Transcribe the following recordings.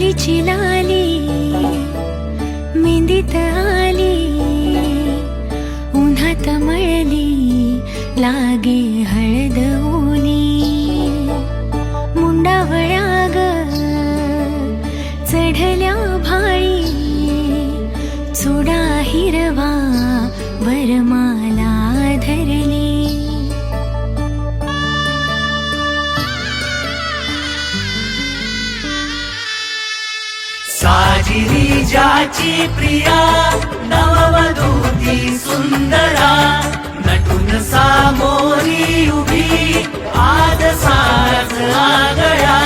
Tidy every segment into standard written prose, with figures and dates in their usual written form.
लालीची लाली मेहंदीत आली, उन्हात मळली लागे हळद ओली. मुंडावळ्या ग चढल्या भाळी, चुडा हिरवा वरमाला धरली. साजिरी ज्याची प्रिया, नववधूती सुंदरा, नटून सामोरी उभी आज साज आगळा.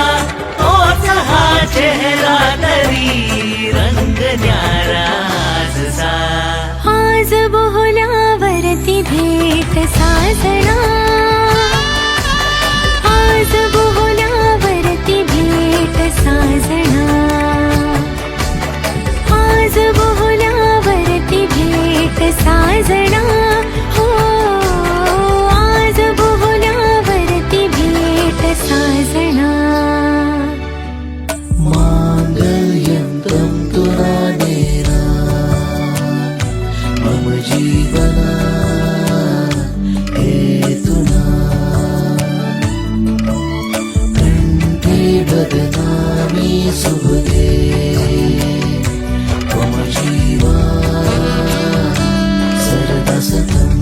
तोच हा चेहरा तरी रंग न्यारा आजचा. आज बोहल्यावरती भेट साजना, आज बोहल्यावरती भेट साजना, आज बोहल्यावरती भेट साजना. हो आज बोहल्यावरती भेट साजना. मांगल्यं तुना नेना मम जीवना हेतुना, कंठे बदनामी शुभगे मम जीवा सरदा सतम्.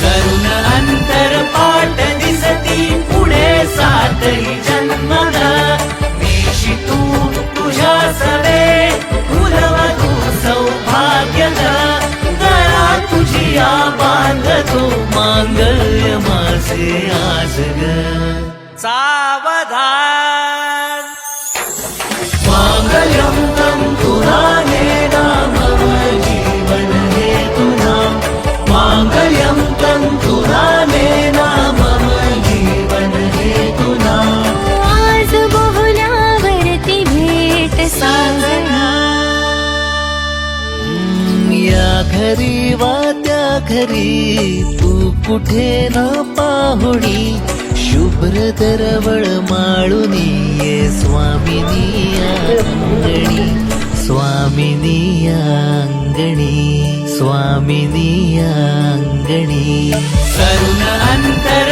करुण अंतरपाट दिसती पुढे सातही जन्मद. मेशी तू तुझ्या सवे कुलवधू सौभाग्यद. गळा तुझिया बांधतो मांगल्य माझे आज ग. सावधान. मांगल्यं तंतुना नेना मम जीवन हेतुना, मांगल्यं तंतुना नेना मम जीवन हेतुना. आज बोहल्यावरती भेट साजना. या घरी वा त्या घरी तू कुठे ना पाहुणी, शुभ्र दरवळ माळुनी ये स्वामिनी अंगणी, स्वामिनी अंगणी, स्वामिनी अंगणी. करुण अंतर